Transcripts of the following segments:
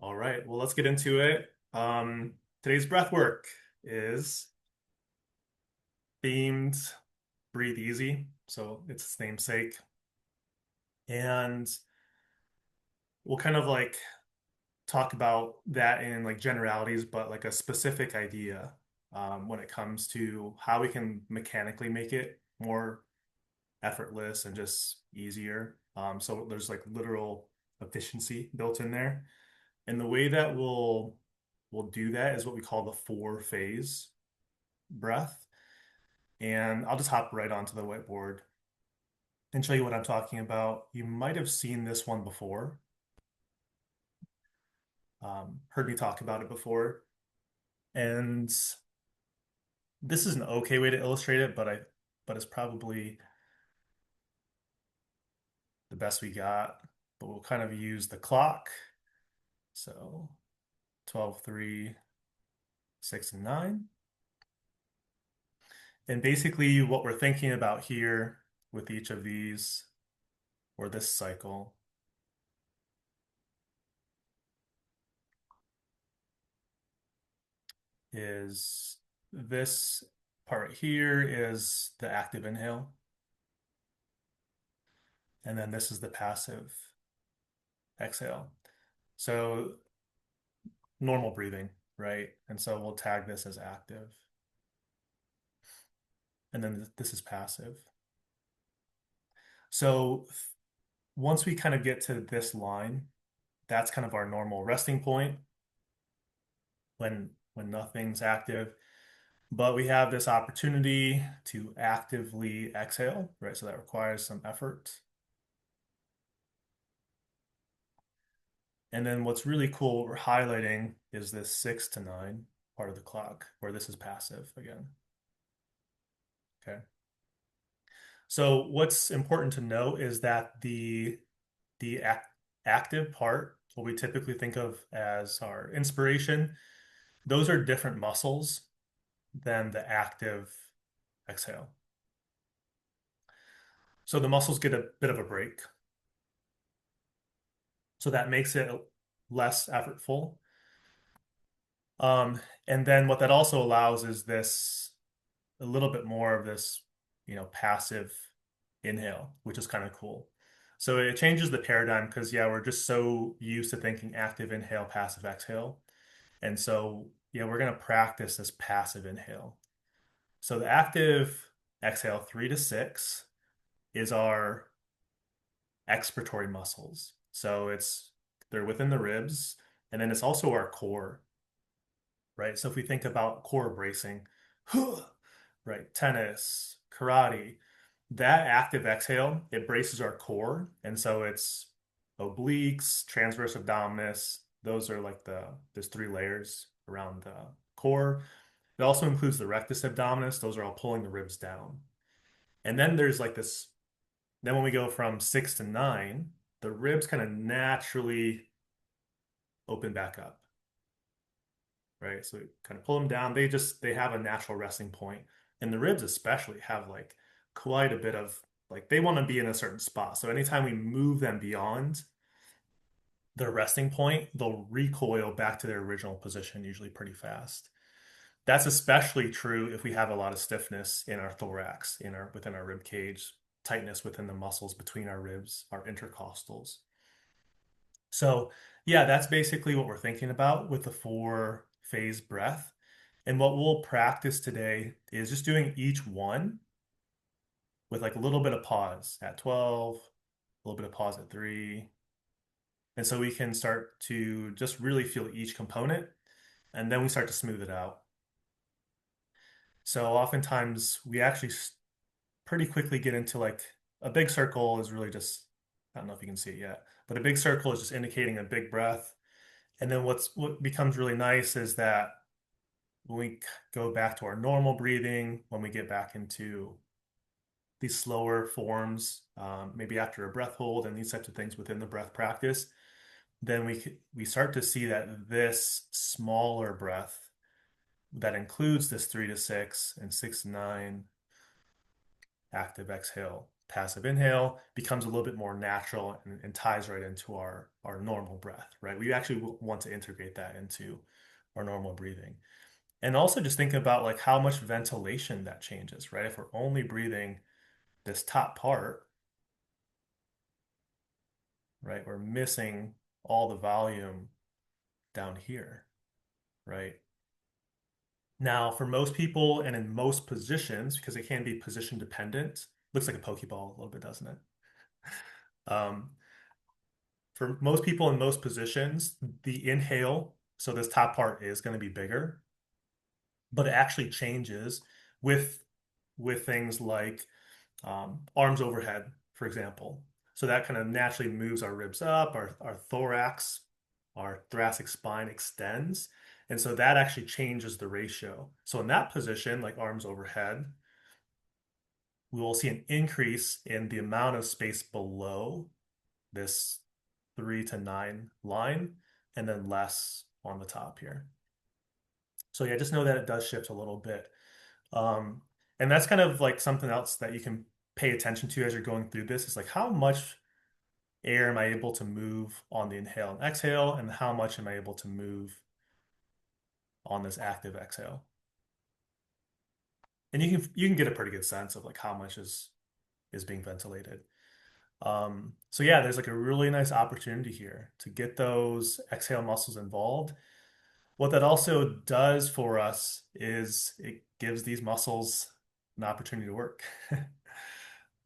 All right, well, let's get into it. Today's breath work is themed Breathe Easy, so it's its namesake. And we'll kind of like talk about that in like generalities, but like a specific idea when it comes to how we can mechanically make it more effortless and just easier. So there's like literal efficiency built in there. And the way that we'll do that is what we call the four phase breath. And I'll just hop right onto the whiteboard and show you what I'm talking about. You might have seen this one before, heard me talk about it before. And this is an okay way to illustrate it, but it's probably the best we got. But we'll kind of use the clock. So 12, 3, 6, and 9. And basically what we're thinking about here with each of these or this cycle is this part here is the active inhale, and then this is the passive exhale. So normal breathing, right? And so we'll tag this as active. And then this is passive. So once we kind of get to this line, that's kind of our normal resting point when nothing's active. But we have this opportunity to actively exhale, right? So that requires some effort. And then what's really cool, what we're highlighting is this 6 to 9 part of the clock, where this is passive again. Okay. So what's important to note is that the active part, what we typically think of as our inspiration, those are different muscles than the active exhale. So the muscles get a bit of a break. So that makes it less effortful. And then what that also allows is this a little bit more of this, passive inhale, which is kind of cool. So it changes the paradigm because, yeah, we're just so used to thinking active inhale, passive exhale. And so, yeah, we're going to practice this passive inhale. So the active exhale, 3 to 6, is our expiratory muscles. So they're within the ribs, and then it's also our core, right? So if we think about core bracing, right, tennis, karate, that active exhale, it braces our core. And so it's obliques, transverse abdominis. Those are like there's three layers around the core. It also includes the rectus abdominis. Those are all pulling the ribs down. And then there's like this, then when we go from 6 to 9, the ribs kind of naturally open back up, right? So we kind of pull them down. They have a natural resting point. And the ribs especially have like quite a bit of like they want to be in a certain spot. So anytime we move them beyond their resting point, they'll recoil back to their original position, usually pretty fast. That's especially true if we have a lot of stiffness in our thorax, within our rib cage, tightness within the muscles between our ribs, our intercostals. So, yeah, that's basically what we're thinking about with the four phase breath. And what we'll practice today is just doing each one with like a little bit of pause at 12, a little bit of pause at 3. And so we can start to just really feel each component and then we start to smooth it out. So oftentimes we actually pretty quickly get into like a big circle is really just, I don't know if you can see it yet, but a big circle is just indicating a big breath. And then what becomes really nice is that when we go back to our normal breathing, when we get back into these slower forms, maybe after a breath hold and these types of things within the breath practice, then we start to see that this smaller breath that includes this 3 to 6 and 6 to 9 active exhale passive inhale becomes a little bit more natural and ties right into our normal breath, right? We actually want to integrate that into our normal breathing. And also just thinking about like how much ventilation that changes, right? If we're only breathing this top part, right, we're missing all the volume down here, right? Now, for most people and in most positions, because it can be position dependent, looks like a Pokeball a little bit, doesn't it? Um, for most people in most positions, the inhale, so this top part is going to be bigger, but it actually changes with things like arms overhead, for example. So that kind of naturally moves our ribs up, our thorax, our thoracic spine extends. And so that actually changes the ratio. So in that position, like arms overhead, we will see an increase in the amount of space below this 3 to 9 line, and then less on the top here. So yeah, just know that it does shift a little bit. Um, and that's kind of like something else that you can pay attention to as you're going through this is like how much air am I able to move on the inhale and exhale, and how much am I able to move on this active exhale. And you can get a pretty good sense of like how much is being ventilated. So yeah, there's like a really nice opportunity here to get those exhale muscles involved. What that also does for us is it gives these muscles an opportunity to work,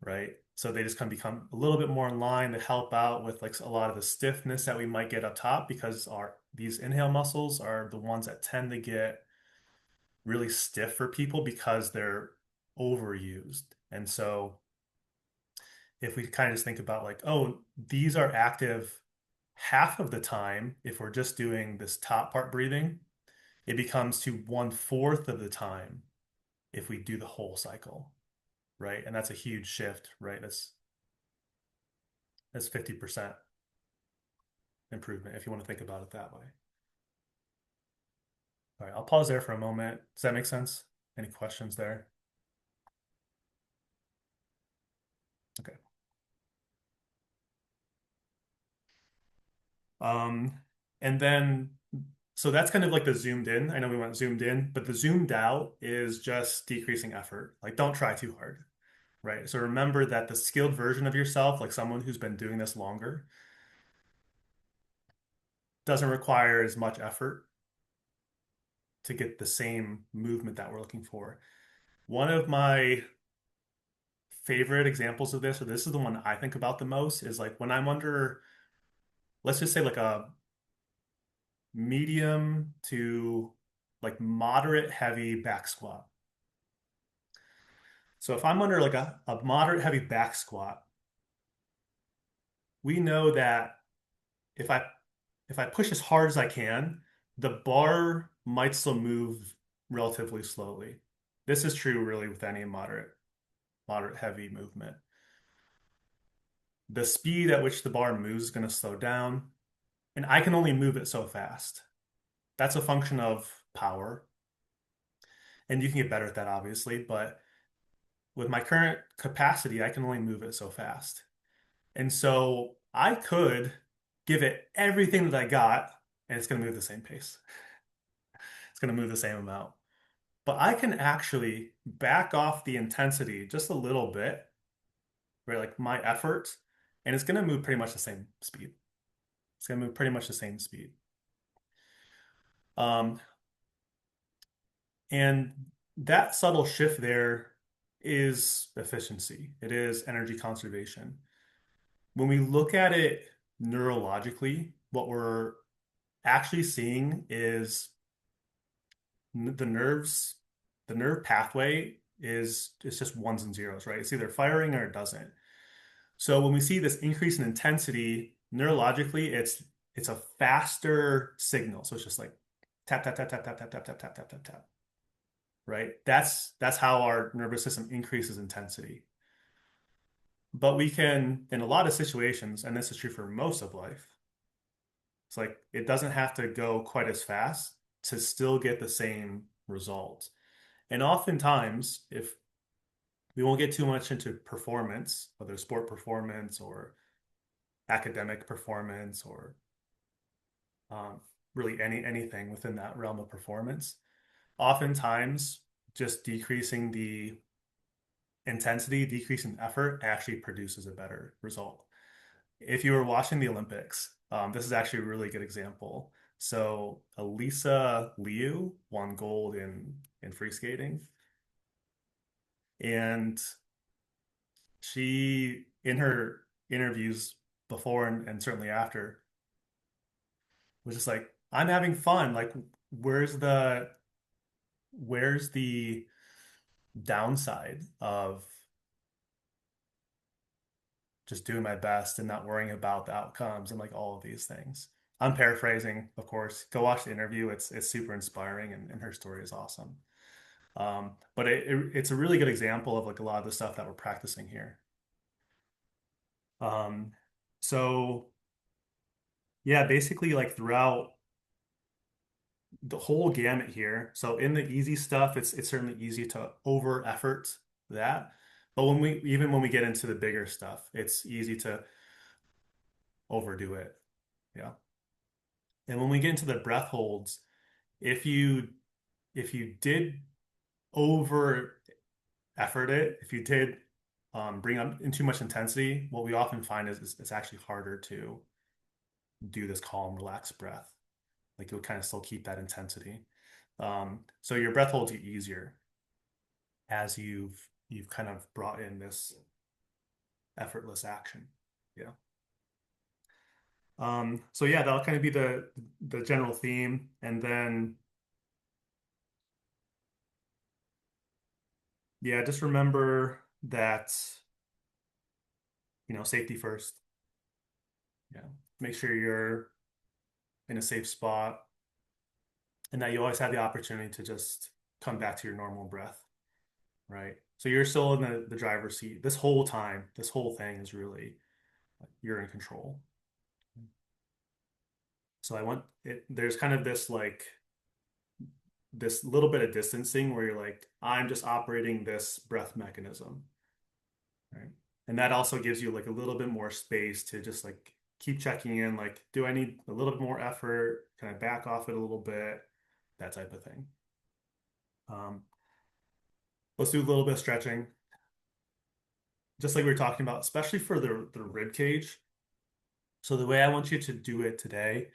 right? So they just kind of become a little bit more in line to help out with like a lot of the stiffness that we might get up top because our these inhale muscles are the ones that tend to get really stiff for people because they're overused. And so if we kind of just think about like, oh, these are active half of the time if we're just doing this top part breathing, it becomes to 1/4 of the time if we do the whole cycle, right? And that's a huge shift, right? That's 50% improvement if you want to think about it that way. All right, I'll pause there for a moment. Does that make sense? Any questions there? Okay. Um, and then, so that's kind of like the zoomed in. I know we went zoomed in, but the zoomed out is just decreasing effort. Like, don't try too hard, right? So remember that the skilled version of yourself, like someone who's been doing this longer, doesn't require as much effort to get the same movement that we're looking for. One of my favorite examples of this, or this is the one I think about the most, is like when I'm under, let's just say like a medium to like moderate heavy back squat. So if I'm under like a moderate heavy back squat, we know that if I if I push as hard as I can, the bar might still move relatively slowly. This is true really with any moderate heavy movement. The speed at which the bar moves is going to slow down, and I can only move it so fast. That's a function of power, and you can get better at that obviously, but with my current capacity, I can only move it so fast. And so I could give it everything that I got, and it's going to move the same pace. It's going to move the same amount. But I can actually back off the intensity just a little bit, right? Like my effort, and it's going to move pretty much the same speed. It's going to move pretty much the same speed. Um, and that subtle shift there is efficiency. It is energy conservation. When we look at it neurologically, what we're actually seeing is the nerves, the nerve pathway is it's just ones and zeros, right? It's either firing or it doesn't. So when we see this increase in intensity neurologically, it's a faster signal. So it's just like tap tap tap tap tap tap tap tap tap tap tap tap, right? That's how our nervous system increases intensity. But we can, in a lot of situations, and this is true for most of life, it's like it doesn't have to go quite as fast to still get the same result. And oftentimes, if We won't get too much into performance, whether sport performance or academic performance or um, really anything within that realm of performance. Oftentimes, just decreasing the intensity, decreasing effort actually produces a better result. If you were watching the Olympics, this is actually a really good example. So Elisa Liu won gold in free skating, and she in her interviews before and certainly after was just like, I'm having fun. Like, where's the where's the downside of just doing my best and not worrying about the outcomes and like all of these things. I'm paraphrasing, of course. Go watch the interview. It's super inspiring and her story is awesome. But it's a really good example of like a lot of the stuff that we're practicing here. Um, so yeah, basically like throughout the whole gamut here. So in the easy stuff, it's certainly easy to over effort that. But when we get into the bigger stuff, it's easy to overdo it. Yeah. And when we get into the breath holds, if you if you did over effort it, if you did bring up in too much intensity, what we often find is it's actually harder to do this calm, relaxed breath. Like you'll kind of still keep that intensity. So your breath holds get easier as you've kind of brought in this effortless action. Yeah. So yeah, that'll kind of be the general theme, and then yeah, just remember that safety first. Yeah. Make sure you're in a safe spot and that you always have the opportunity to just come back to your normal breath, right? So you're still in the driver's seat this whole time. This whole thing is really you're in control. So I want it, there's kind of this like this little bit of distancing where you're like, I'm just operating this breath mechanism, right? And that also gives you like a little bit more space to just like keep checking in, like, do I need a little bit more effort? Can I back off it a little bit? That type of thing. Um, let's do a little bit of stretching, just like we were talking about, especially for the rib cage. So the way I want you to do it today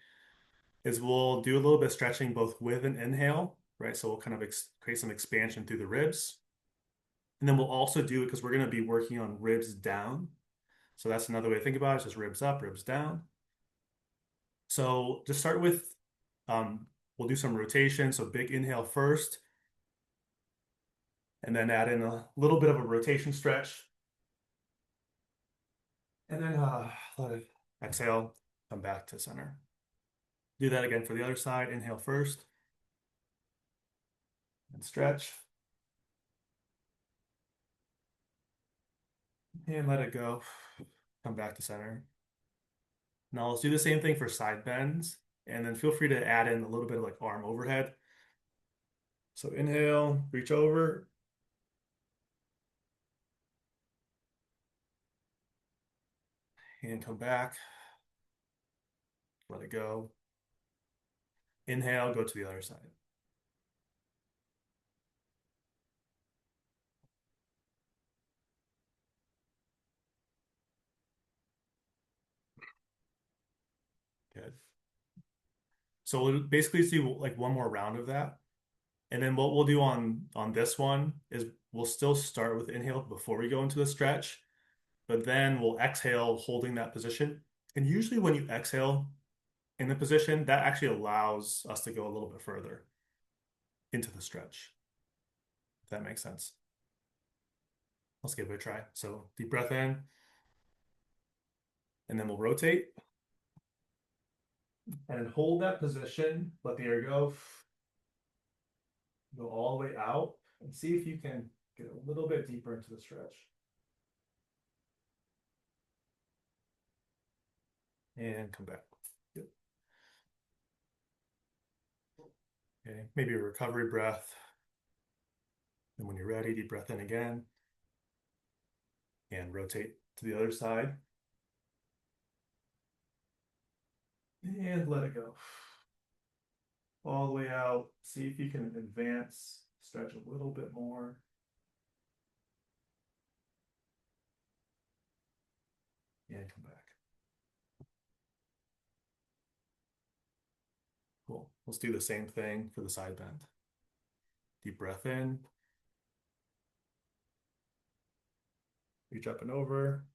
is we'll do a little bit of stretching both with an inhale, right? So we'll kind of create some expansion through the ribs. And then we'll also do it because we're going to be working on ribs down. So that's another way to think about it, just ribs up, ribs down. So just start with, we'll do some rotation. So big inhale first, and then add in a little bit of a rotation stretch. And then let it exhale, come back to center. Do that again for the other side. Inhale first and stretch. And let it go. Come back to center. Now let's do the same thing for side bends. And then feel free to add in a little bit of like arm overhead. So inhale, reach over. And come back. Let it go. Inhale, go to the other side. Good. So we'll basically do like one more round of that. And then what we'll do on this one is we'll still start with inhale before we go into the stretch, but then we'll exhale holding that position. And usually when you exhale in the position, that actually allows us to go a little bit further into the stretch, if that makes sense. Let's give it a try. So deep breath in, and then we'll rotate and hold that position. Let the air go. Go all the way out and see if you can get a little bit deeper into the stretch. And come back. Good. Okay, maybe a recovery breath. And when you're ready, deep breath in again. and rotate to the other side and let it go. All the way out. See if you can advance, stretch a little bit more, and come back. Cool. Let's do the same thing for the side bend. Deep breath in, reach up and over,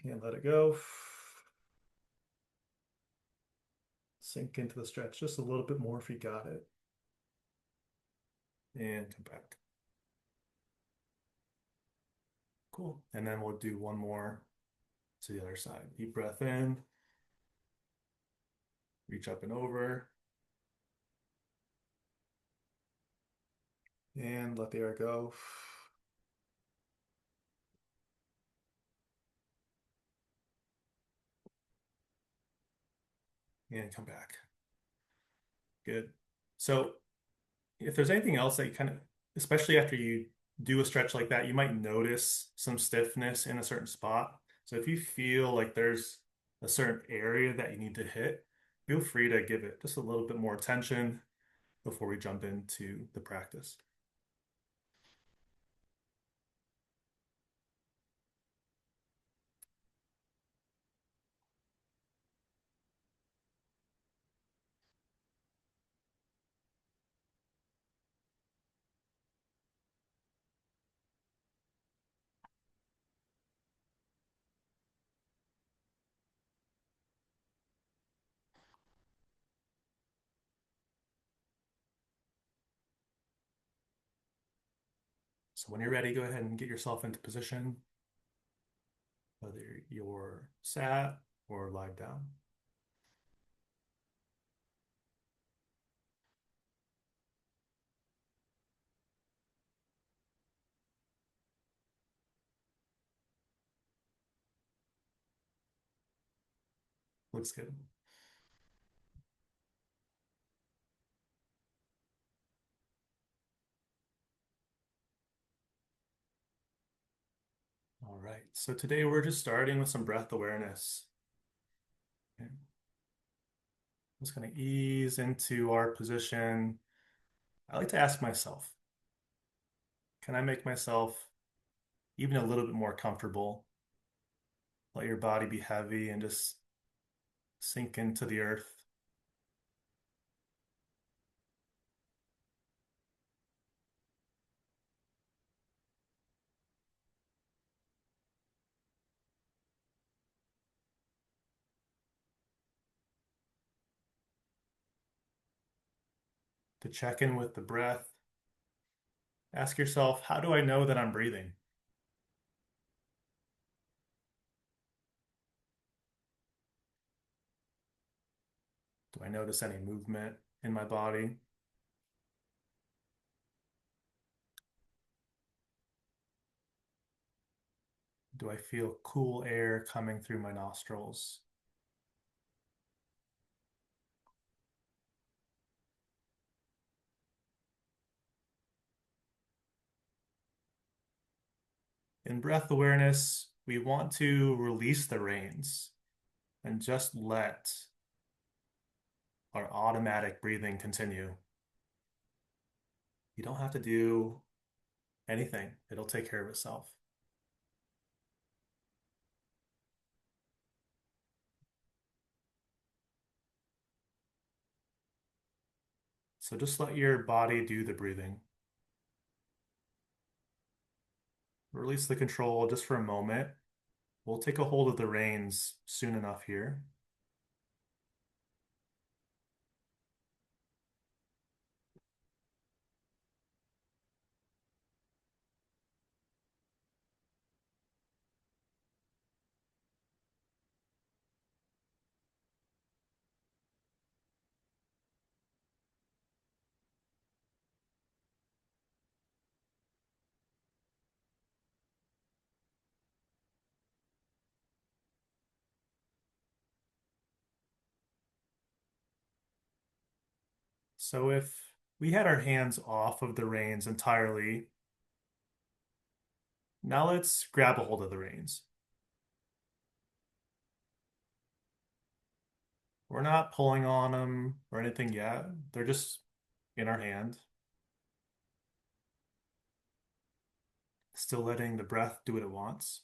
and let it go. Sink into the stretch just a little bit more if you got it, and come back. Cool. And then we'll do one more to the other side. Deep breath in, reach up and over, and let the air go. And come back. Good. So if there's anything else that you kind of, especially after you do a stretch like that, you might notice some stiffness in a certain spot. So if you feel like there's a certain area that you need to hit, feel free to give it just a little bit more attention before we jump into the practice. So when you're ready, go ahead and get yourself into position, whether you're sat or lied down. Looks good. All right. So today we're just starting with some breath awareness. Okay. Just going to ease into our position. I like to ask myself, can I make myself even a little bit more comfortable? Let your body be heavy and just sink into the earth. To check in with the breath, ask yourself, how do I know that I'm breathing? Do I notice any movement in my body? Do I feel cool air coming through my nostrils? In breath awareness, we want to release the reins and just let our automatic breathing continue. You don't have to do anything, it'll take care of itself. So just let your body do the breathing. Release the control just for a moment. We'll take a hold of the reins soon enough here. So if we had our hands off of the reins entirely, Now let's grab a hold of the reins. We're not pulling on them or anything yet. They're just in our hand. Still letting the breath do what it wants.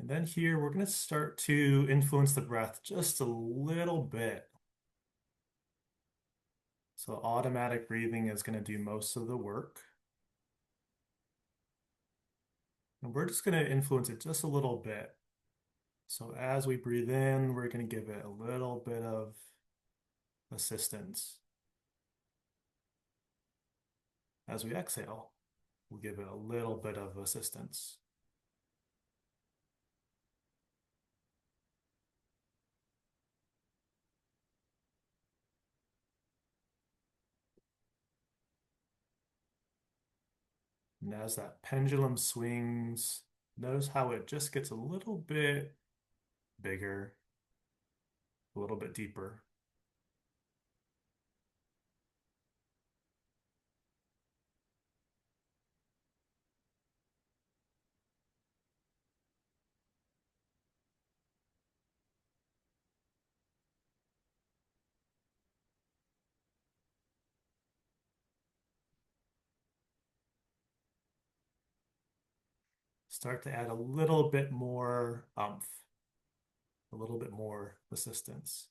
And then here, we're going to start to influence the breath just a little bit. So automatic breathing is going to do most of the work. And we're just going to influence it just a little bit. So as we breathe in, we're going to give it a little bit of assistance. As we exhale, we'll give it a little bit of assistance. And as that pendulum swings, notice how it just gets a little bit bigger, a little bit deeper. Start to add a little bit more umph, a little bit more assistance.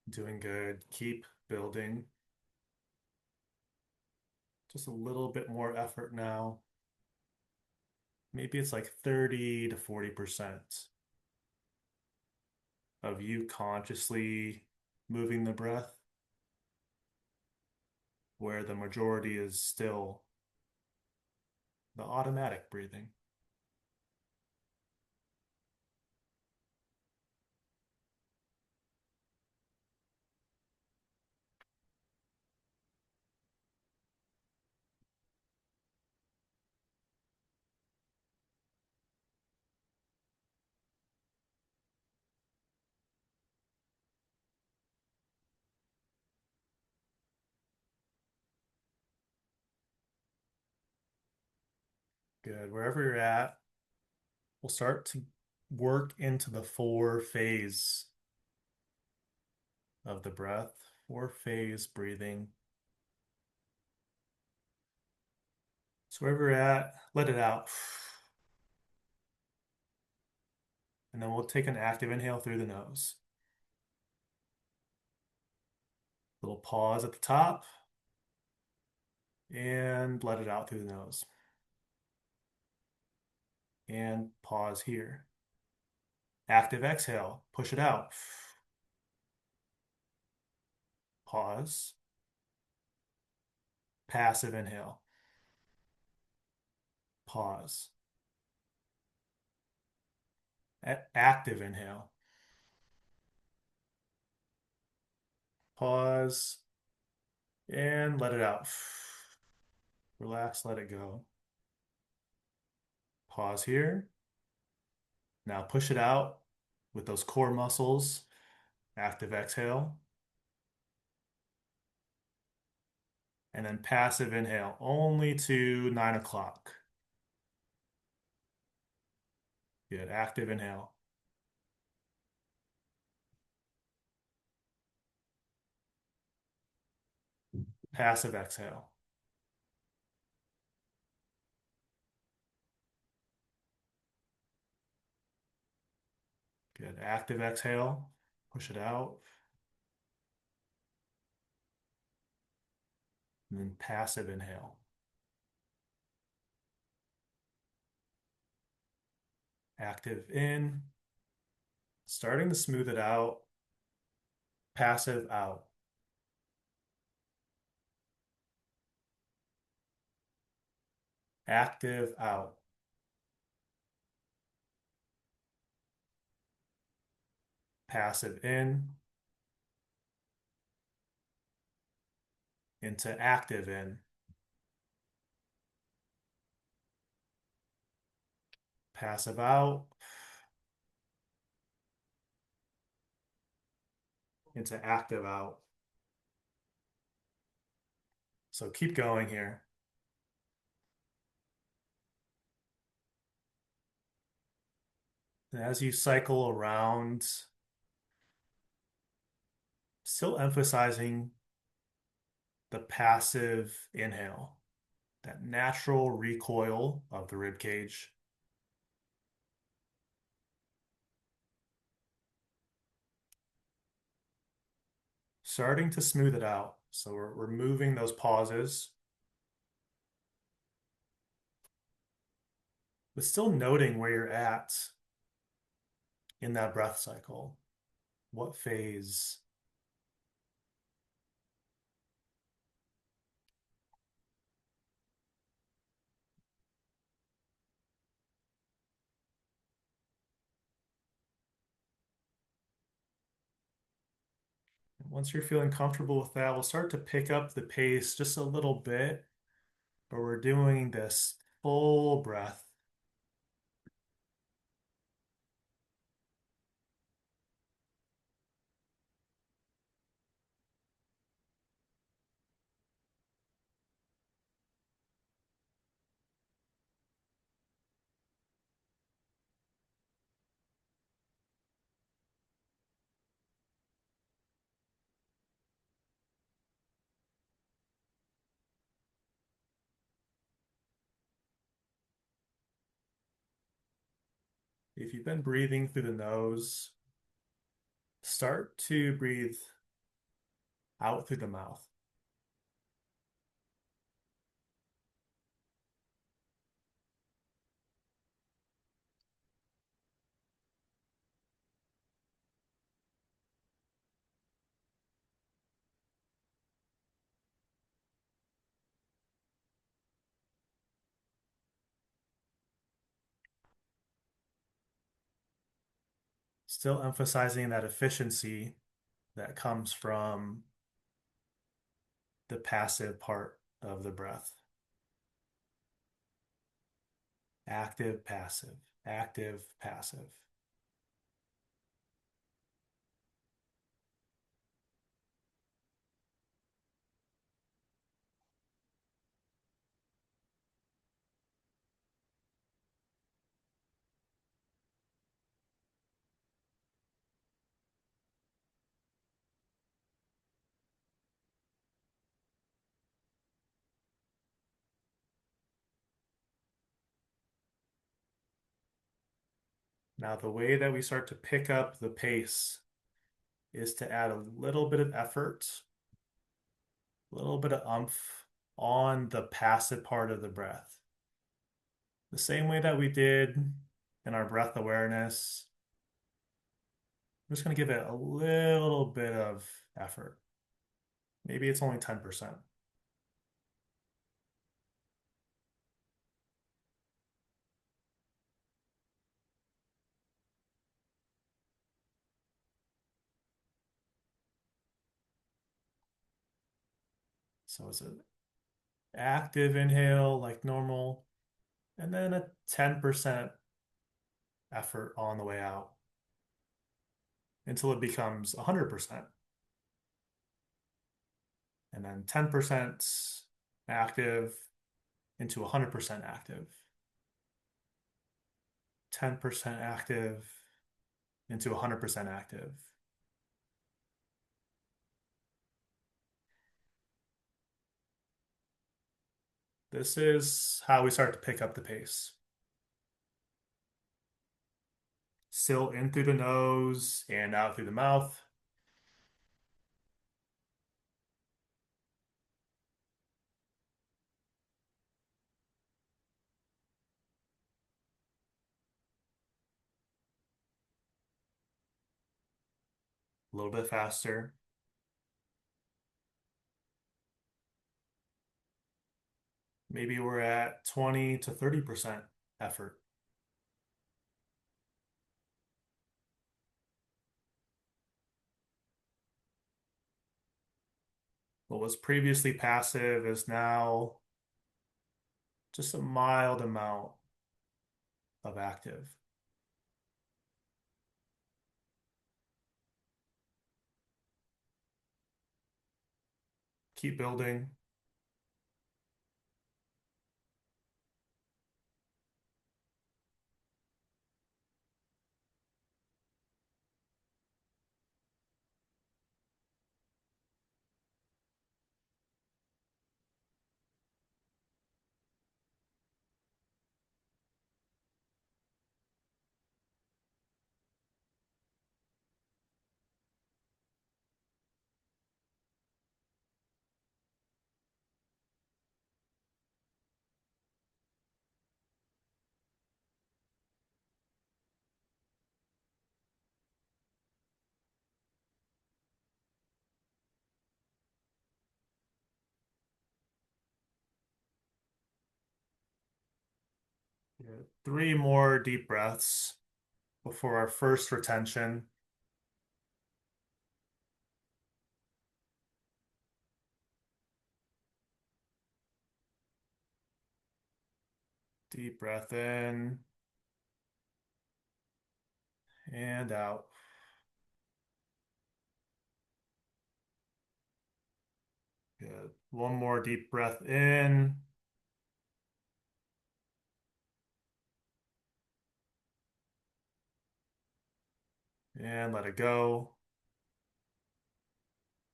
Doing good. Keep building. Just a little bit more effort now. Maybe it's like 30 to 40% of you consciously moving the breath, where the majority is still the automatic breathing. Good. Wherever you're at, we'll start to work into the four phase of the breath, four phase breathing. So wherever you're at, let it out. And then we'll take an active inhale through the nose. Little pause at the top and let it out through the nose. And pause here. Active exhale, push it out. Pause. Passive inhale. Pause. Active inhale. Pause and let it out. Relax, let it go. Pause here. Now push it out with those core muscles. Active exhale. And then passive inhale only to 9 o'clock. Good. Active inhale. Passive exhale. Good. Active exhale. Push it out. And then passive inhale. Active in. Starting to smooth it out. Passive out. Active out. Passive in. Into active in. Passive out. Into active out. So keep going here. And as you cycle around, still emphasizing the passive inhale, that natural recoil of the rib cage. Starting to smooth it out. So we're removing those pauses, but still noting where you're at in that breath cycle. What phase? Once you're feeling comfortable with that, we'll start to pick up the pace just a little bit, but we're doing this full breath. If you've been breathing through the nose, start to breathe out through the mouth. Still emphasizing that efficiency that comes from the passive part of the breath. Active, passive, active, passive. Now, the way that we start to pick up the pace is to add a little bit of effort, a little bit of umph on the passive part of the breath. The same way that we did in our breath awareness, I'm just going to give it a little bit of effort. Maybe it's only 10%. So it's an active inhale like normal, and then a 10% effort on the way out until it becomes 100%. And then 10% active into 100% active. 10% active into 100% active. This is how we start to pick up the pace. Still in through the nose and out through the mouth. A little bit faster. Maybe we're at 20 to 30% effort. What was previously passive is now just a mild amount of active. Keep building. Yeah, 3 more deep breaths before our first retention. Deep breath in and out. Good. 1 more deep breath in and let it go.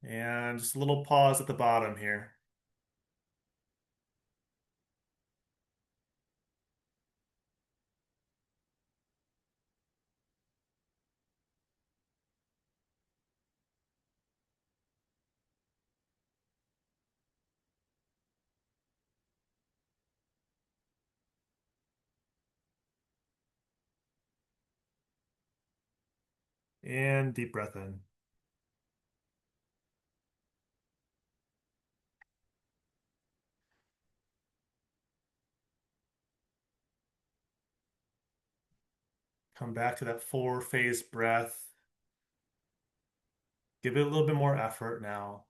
And just a little pause at the bottom here. And deep breath in. Come back to that 4 phase breath. Give it a little bit more effort now.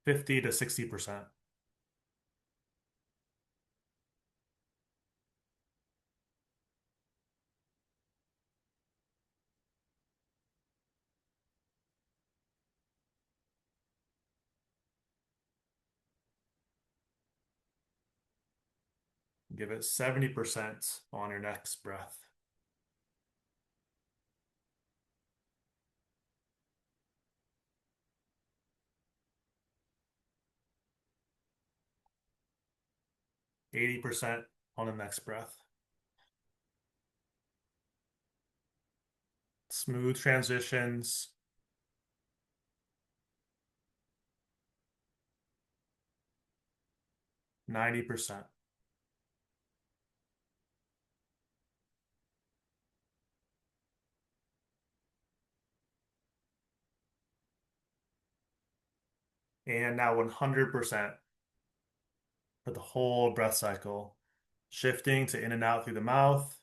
50 to 60%. Give it 70% on your next breath. 80% on the next breath. Smooth transitions. 90%. And now 100% for the whole breath cycle. Shifting to in and out through the mouth.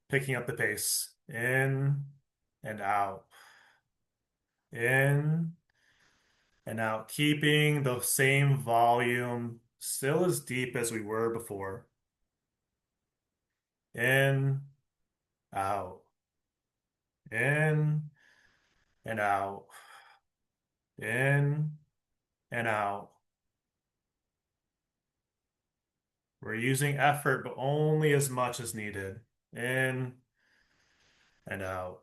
Picking up the pace. In and out. In and out. Keeping the same volume, still as deep as we were before. In, out. In and out. In and out. We're using effort, but only as much as needed. In and out.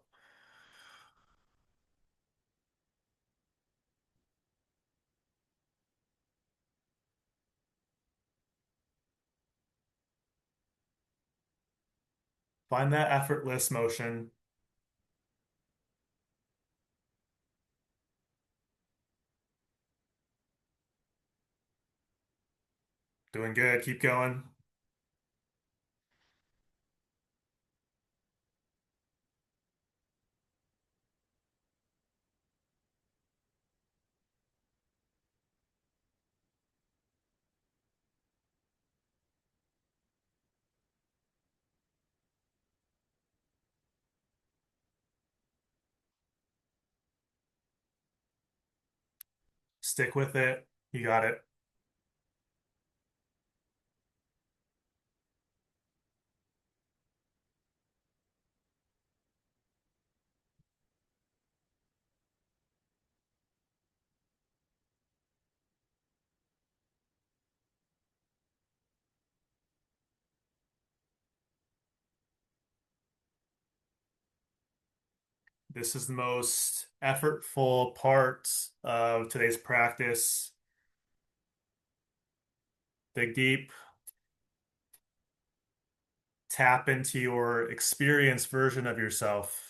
Find that effortless motion. Doing good. Keep going. Stick with it. You got it. This is the most effortful part of today's practice. Dig deep, tap into your experienced version of yourself.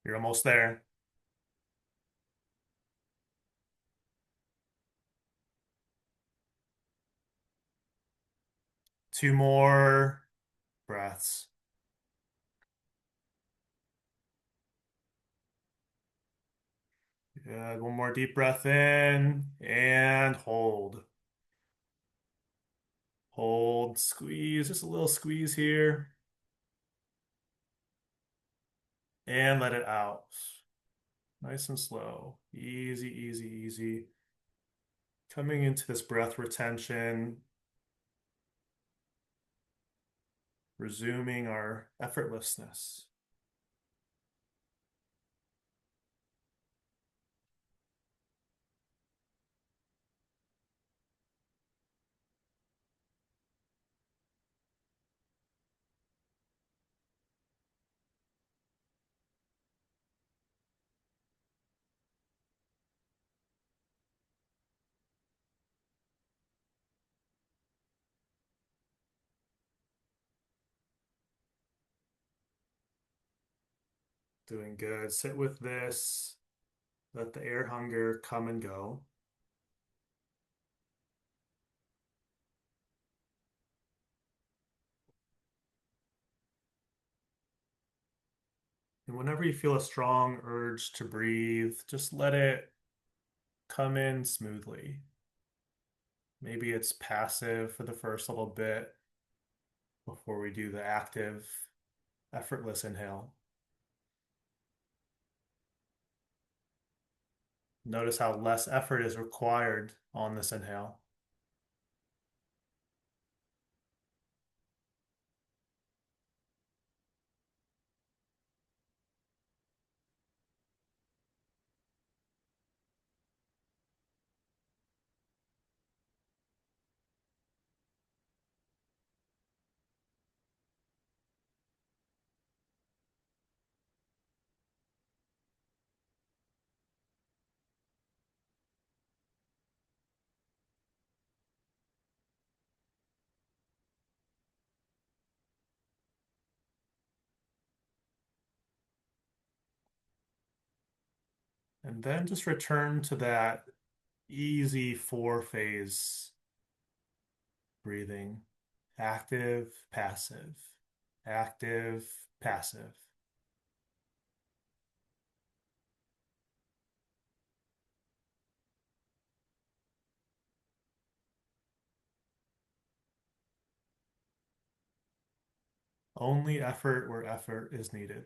You're almost there. Two more breaths. Good. One more deep breath in and hold. Hold, squeeze, just a little squeeze here, and let it out. Nice and slow. Easy, easy, easy. Coming into this breath retention, resuming our effortlessness. Doing good. Sit with this. Let the air hunger come and go. And whenever you feel a strong urge to breathe, just let it come in smoothly. Maybe it's passive for the first little bit before we do the active, effortless inhale. Notice how less effort is required on this inhale. And then just return to that easy four-phase breathing. Active, passive, active, passive. Only effort where effort is needed.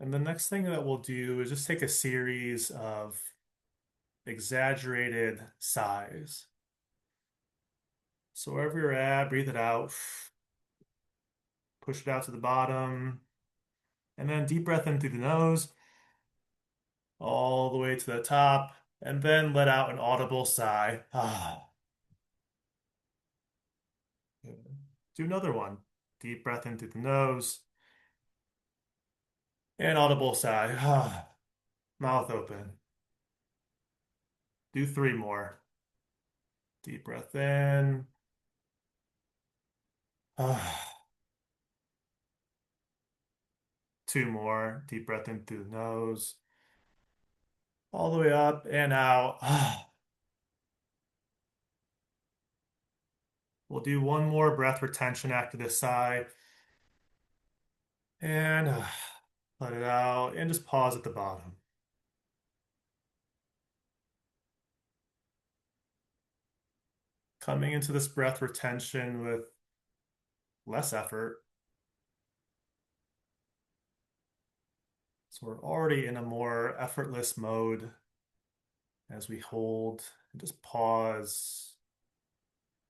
And the next thing that we'll do is just take a series of exaggerated sighs. So wherever you're at, breathe it out, push it out to the bottom, and then deep breath in through the nose, all the way to the top, and then let out an audible sigh. Ah. Do another one. Deep breath in through the nose, and audible sigh. Ah. Mouth open. Do three more. Deep breath in. Ah. Two more. Deep breath in through the nose, all the way up and out. Ah. We'll do one more breath retention after this sigh. And let it out and just pause at the bottom. Coming into this breath retention with less effort. So we're already in a more effortless mode as we hold and just pause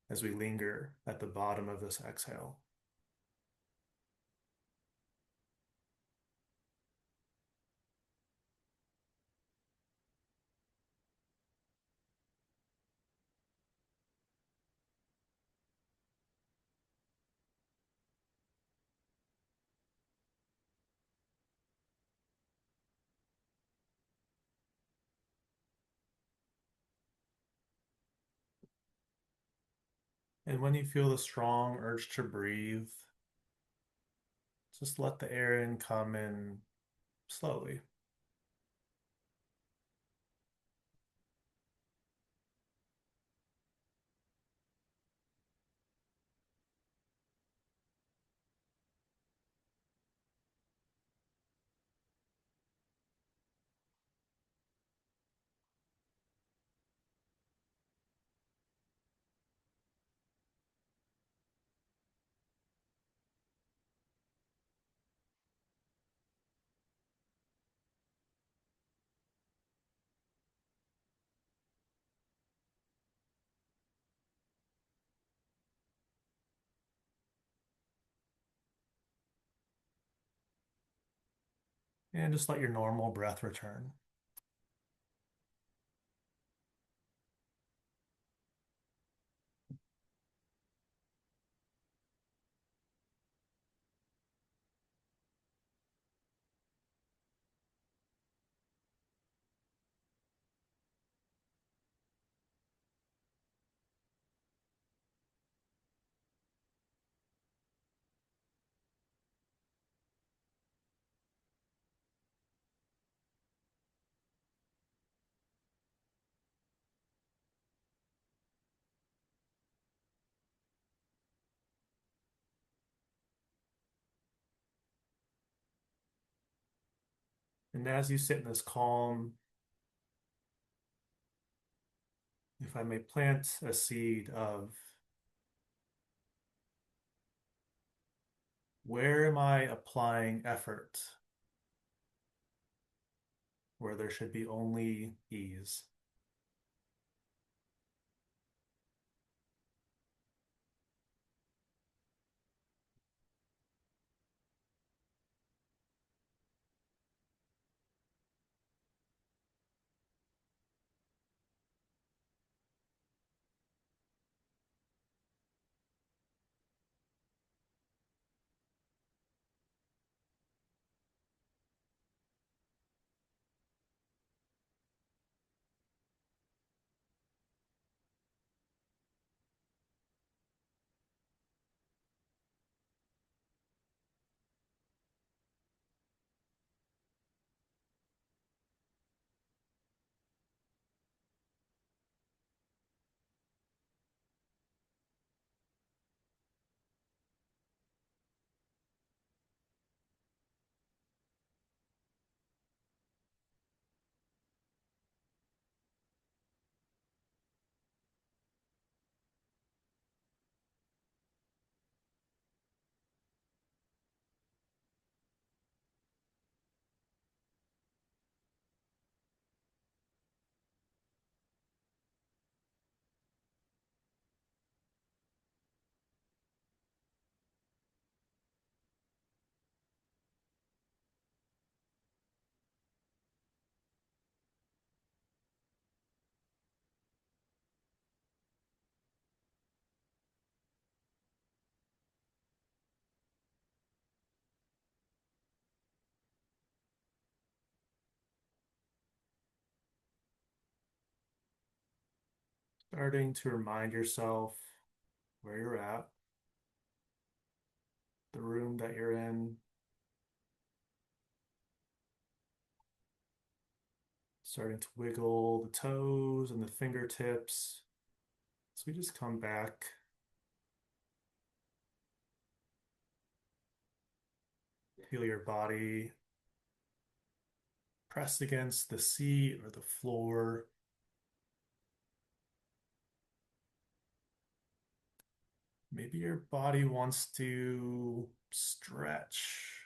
as we linger at the bottom of this exhale. And when you feel the strong urge to breathe, just let the air in come in slowly. And just let your normal breath return. And as you sit in this calm, if I may plant a seed of where am I applying effort where there should be only ease? Starting to remind yourself where you're at, the room that you're in, starting to wiggle the toes and the fingertips. So we just come back, feel your body press against the seat or the floor. Maybe your body wants to stretch.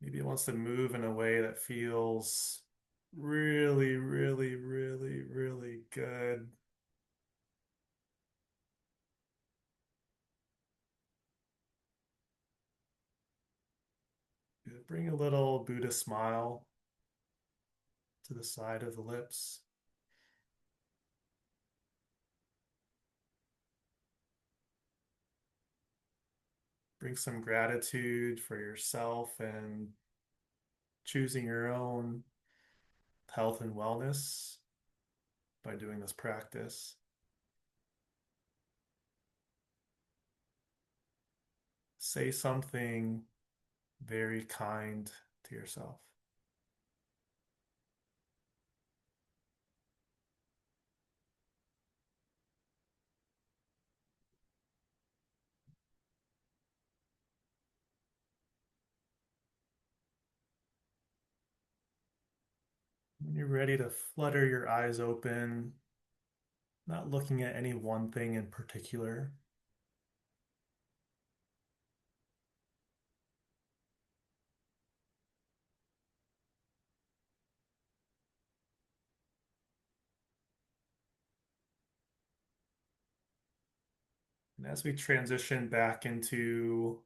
Maybe it wants to move in a way that feels really, really, really, really good. Bring a little Buddha smile to the side of the lips. Bring some gratitude for yourself and choosing your own health and wellness by doing this practice. Say something very kind to yourself. When you're ready to flutter your eyes open, not looking at any one thing in particular, and as we transition back into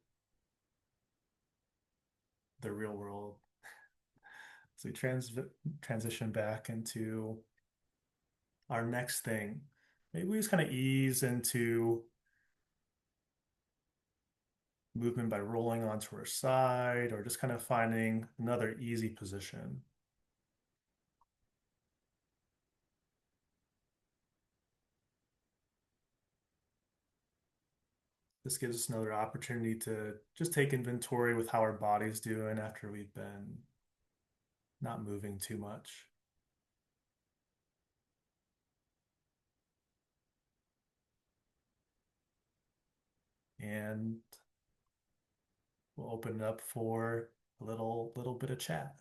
the real world, as we transition back into our next thing, maybe we just kind of ease into movement by rolling onto our side or just kind of finding another easy position. This gives us another opportunity to just take inventory with how our body's doing after we've been not moving too much. And we'll open it up for a little bit of chat.